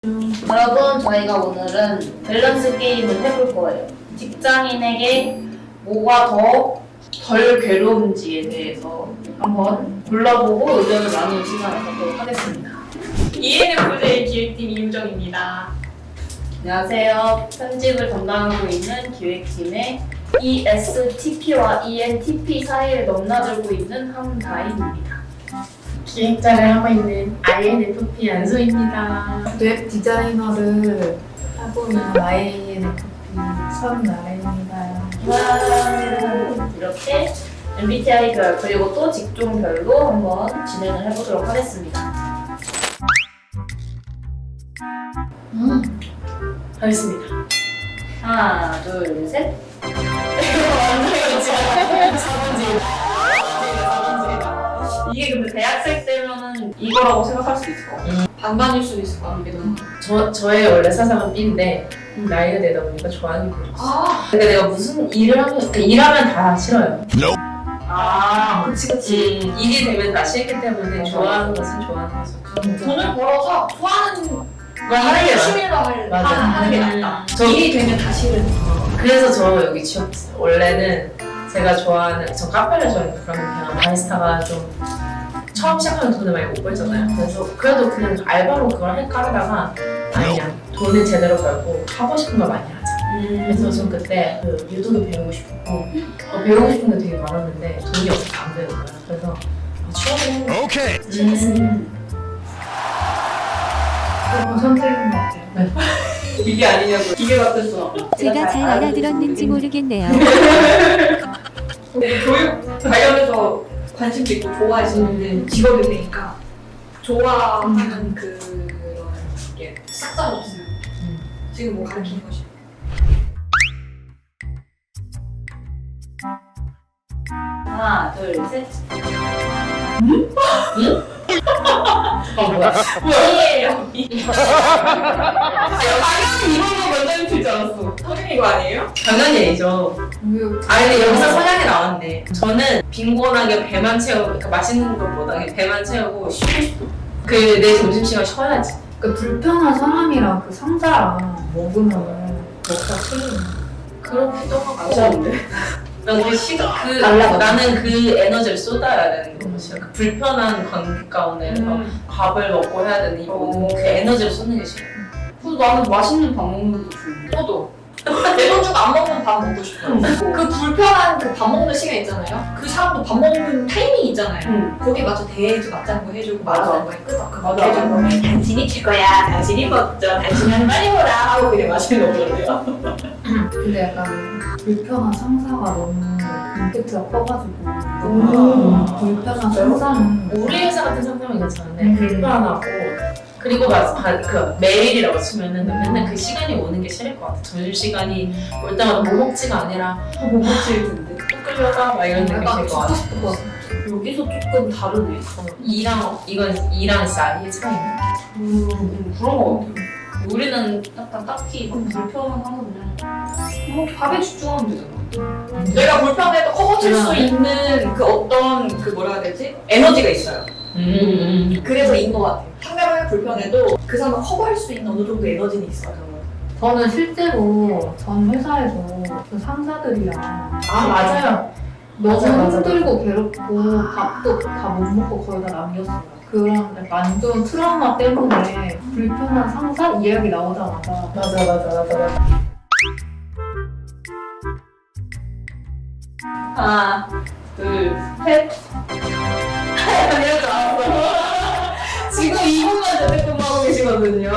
여러분, 저희가 오늘은 밸런스 게임을 해볼 거예요. 직장인에게 뭐가 더 덜 괴로운지에 대해서 한번 골라보고 의견을 나누는 시간을 갖도록 하겠습니다. ENFJ 기획팀 이유정입니다. 안녕하세요. 편집을 담당하고 있는 기획팀의 ESTP와 ENTP 사이를 넘나들고 있는 함다인입니다. 기획자를 하고 있는 INFP 안소입니다. 웹 디자이너를 하고 있는 INFP 선나래입니다. 이렇게 MBTI별 그리고 또 직종별로 한번 진행을 해보도록 하겠습니다. 알겠습니다. 하나, 둘, 셋. 이게 근데 대학생 때면은 이거라고 생각할 수도 있을 것 같아요. 반반일 수도 있을 것 같기도 하고. 저의 원래 사상은 B인데 나이가 되다 보니까 좋아하는 게 없어. 아, 근데 내가 무슨 일을 하면 그러니까 일하면 다 싫어요. 아, 그치. 일이 되면 다 싫기 때문에 좋아하는 것은 좋아하는 거죠. 돈을 벌어서 좋아하는 걸 하는 게 나아. 취미로 맞아. 하는 게 낫다. 저- 일이 되면 다 싫은. 그래서 저 여기 취업했어요. 원래는 제가 좋아하는 저 카페를 좋아해요. 그러면 그냥 바리스타가 좀 처음 시작하면 돈을 많이 못 벌잖아요. 그래서 그래도 그냥 알바로 그걸 할까 하다가 아니야. 돈을 제대로 벌고 하고 싶은 걸 많이 하자. 그래서 전 그때 그 유도도 배우고 싶었고 배우고 싶은 게 되게 많았는데 돈이 없어서 안 되는 거야. 그래서 취업을 했는데 Okay. 그런 선택인 것 같아요. 이게 아니냐고. 기계 같을 수 없고. 제가 잘 알아들었는지 모르겠네요. 교육 관련해서 관심도 있고 좋아했었는데 직업이 되니까 좋아하는 그런 게 싹 사라졌어요. 지금 뭐 가르치는 것이. 하나, 둘, 셋. 뭐야? 아니에요. 당연히 이런 거 먼저 들줄 알았어. 성인 이거 아니에요? 당연히 A죠. 아니 근데 여기서 성향이 나왔네. 저는 빈곤하게 배만 채우고 그러니까 맛있는 것보다 그냥 배만 채우고 쉬고 싶어. 그 내 점심시간 쉬어야지. 그 불편한 사람이랑 그 상사랑 먹으면 먹다 틀리네. 그렇기도 하고. 나그 시간 그 달라고. 나는 그 에너지를 쏟아야 되는 거 싫어. 그 불편한 관계 가운데서 밥을 먹고 해야 되는 이 모든 그 에너지를 쏟는 게 싫어. 그래서 나는 맛있는 밥 먹는 것도 좋은데. 저도. 내 돈 주고 안 먹는 밥 먹고 싶어요. 그 불편한 그 밥 먹는 시간 있잖아요. 그 사람도 밥 먹는 타이밍 있잖아요. 거기에 맞춰 대해주 맞장구 해주고 말하는 거에 끄덕끄덕 맞아. 해주고 당신이 최고야, 당신이 멋져, 당신은 빨리 오라 하고 그냥 맛있는 거 먹으래요. 근데 약간 불편한 상사가 너무 임팩트가 커가지고 불편한 상사는 우리 회사 같은 상황은 괜찮은데 불편하고 그리고 그 매일이라고 치면은 맨날 그 시간이 오는 게 싫을 것 같아. 점심 시간이 올 때마다 뭐 먹지가 아니라 못 먹을 텐데. 또 끌려가 막 이런 느낌이 약간 들 것 같아. 죽고 싶을 것 같아. 여기서 조금 다르네. 이랑 쌀이 차이네. 그런 거 같아요. 우리는 약간 딱히 막 불편한 하거든요. 뭐 밥에 집중하면 되잖아. 내가 불편해도 커버칠 수 있는 그 어떤 그 뭐라 해야 되지? 에너지가 있어요. 그래서인 것 같아요. 상대방이 불편해도 그 사람을 커버할 수 있는 어느 정도 에너지는 있어요. 저는 실제로 전 회사에서 그 상사들이랑 아 맞아요. 너무 맞아. 힘들고 괴롭고 밥도 다 못 먹고 거의 다 남겼어요. 그런 약간 안 좋은 트라우마 때문에 불편한 상사 이야기 나오자마자 맞아. 하나, 둘, 셋. 이럴 줄 알았어. 지금 2분만 재택근무하고 계시거든요.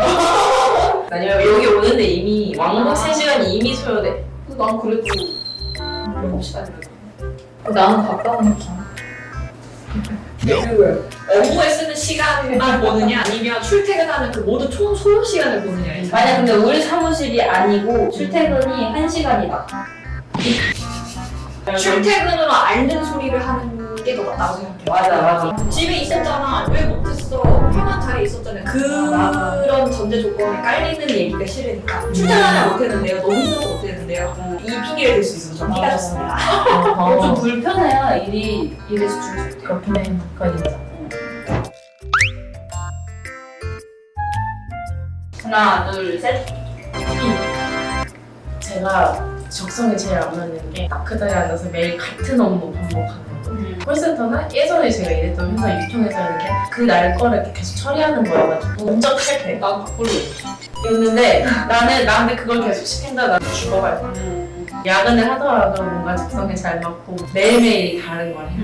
아니면 여기 오는데 이미 왕복 3시간이 이미 소요돼. 난 그래도 7시간이거든. 나는 가까우니까. 그 업무에 쓰는 시간만 보느냐 아니면 출퇴근하는 그 모든 총 소요 시간을 보느냐에 만약 근데 우리 사무실이 아니고 출퇴근이 1시간이다. 출퇴근으로 앓는 소리를 하는 게 더 낫다고 생각해요. 맞아. 집에 있었잖아. 왜 못했어? 편한 자리에 있었잖아요. 그런 전제 조건에 깔리는 얘기가 싫으니까 출퇴근을 못했는데요. 너무 힘들어서 못했는데요. 이 핑계를 댈 수 있어서 좀 피가 좋습니다. 좀 불편해야 일에 집중이 잘 돼. 그렇긴 해. 그건 인정. 하나, 하나, 둘, 셋. 제가 적성에 제일 안 맞는 게 딱 그 자리에 앉아서 매일 같은 업무 반복하는 거. 콜센터나 예전에 제가 일했던 회사 유통회사였는데 그날 거를 이렇게 계속 처리하는 거여가지고 운전 탈때 나도 바꿀래. 였는데 나는 나한테 그걸 계속 시킨다 나는 죽어갈 거야. 야근을 하더라도 뭔가 적성에 잘 맞고 매일매일이 다른 걸 해요.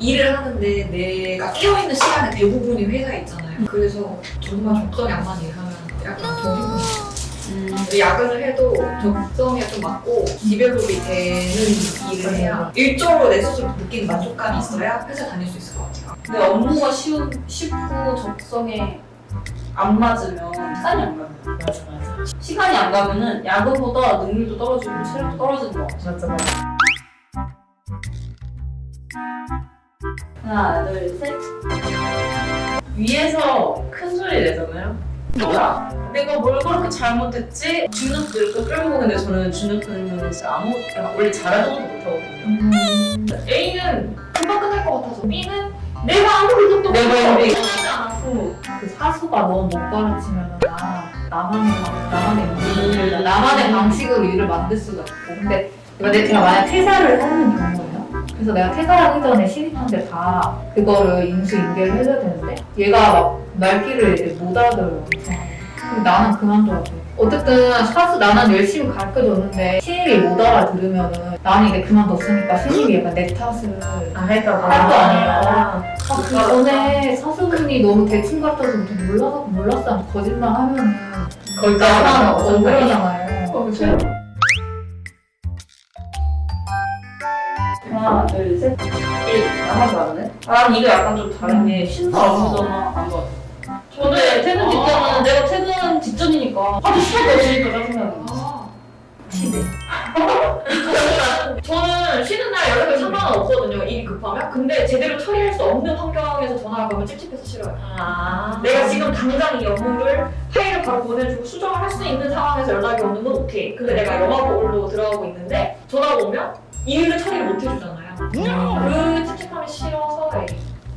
일을 하는데 내가 깨어있는 시간의 대부분이 회사에 있잖아요. 그래서 정말 적성에 안 맞는 일을 하면 약간 더 힘들어요. 야근을 해도 적성에 좀 맞고 디벨롭이 되는 일을 해야 일적으로 내 스스로 느끼는 만족감이 있어야 회사 다닐 수 있을 것 같아요. 근데 업무가 쉽고 적성에 안 맞으면 시간이 안 가요. 맞아. 시간이 안 가면은 야근보다 능률도 떨어지고 체력도 떨어지는 거 같아. 맞아. 하나, 둘, 셋. 위에서 큰 소리 내잖아요. 뭐야? 내가 뭘 그렇게 잘못했지? 주눅 들고 끌고 근데 저는 주눅 들면 진짜 아무것도 원래 잘하지도 못하거든요. A는 금방 끝날 것 같아서 B는 내가 아무것도 내가 이제 하지 않았고 그 사수가 너무 못 가르치면 나만의 방식으로 일을 만들 수가 있고. 근데 제가 만약 퇴사를 하는 경우예요. 그래서 내가 퇴사하기 전에 신입한테 다 그거를 인수인계를 해줘야 되는데 얘가 막 말귀를 이제 못 알아들어요. 그럼 나는 그만둬야 돼. 어쨌든 나는 열심히 가르쳐줬는데 신입이 못 알아들으면은 나는 이제 그만뒀으니까 신입이 약간 내 탓을 할 거 아니에요. 그 전에 사수분이 너무 대충 가르쳐서 몰랐어 거짓말 하면은 나만 억울하잖아요. 하나, 둘, 셋. 나만 맞네? 난 이거 약간 좀 다른 게 신사 없으잖아. 안 맞아. 저는 퇴근 직전은 내가 퇴근 직전이니까 하도 시간도 없으니까 짜증나는 거. 치네. 저는 쉬는 날 연락을 상관은 없거든요. 일이 급하면. 근데 제대로 처리할 수 없는 환경에서 전화가 오면 찝찝해서 싫어요. 내가 지금 당장 이 업무를 파일을 바로 보내주고 수정을 할 수 있는 상황에서 연락이 오는 건 오케이. 근데 내가 영화보러 들어가고 있는데 전화가 오면 이 일을 처리를 못 해주잖아요. 그 찝찝함이 싫어서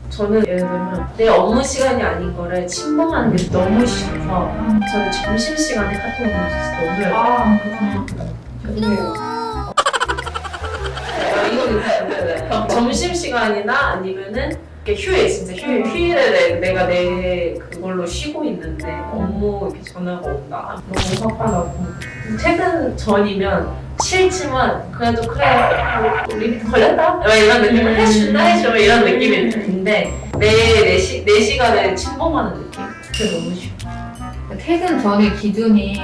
저는 예를 들면 내 업무 시간이 아닌 거를 침범하는 게 너무 싫어서 저는 점심시간에 카톡을 보내서 너무 이거 점심시간이나 아니면은 휴일 진짜 휴일에 내가 내 그걸로 쉬고 있는데 업무 이렇게 전화가 온다 너무 화가 나고 퇴근 전이면 싫지만 그래도 그래 우리 걸렸다 막 이런 느낌을 해줘 이런 느낌이 드는데 내 시간에 침범하는 느낌 그게 너무 싫어. 퇴근 전에 기준이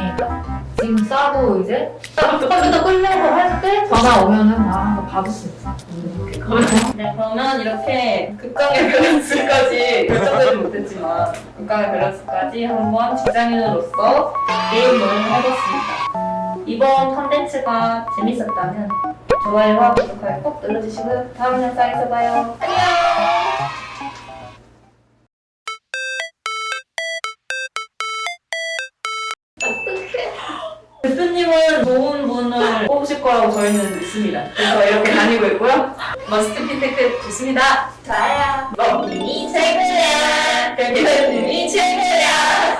짐 싸고 이제 컴퓨터 끌려고 할 때 전화 오면은 너 받을 수 있어. 네, 그러면 이렇게 극강의 밸런스까지 결정되지 못했지만 극강의 밸런스까지 한번 직장인으로서 게임을 해봤습니다. 이번 컨텐츠가 재밌었다면 좋아요와 구독하기 꼭 눌러주시고요. 다음 영상에서 봐요. 안녕! 대표님은 좋은 분을 뽑으실 거라고 저희는 믿습니다. 그래서 이렇게 다니고 있고요. 머스트 핀테크 좋습니다. 좋아요. 먹기니 최고야. 대표님이 최고야.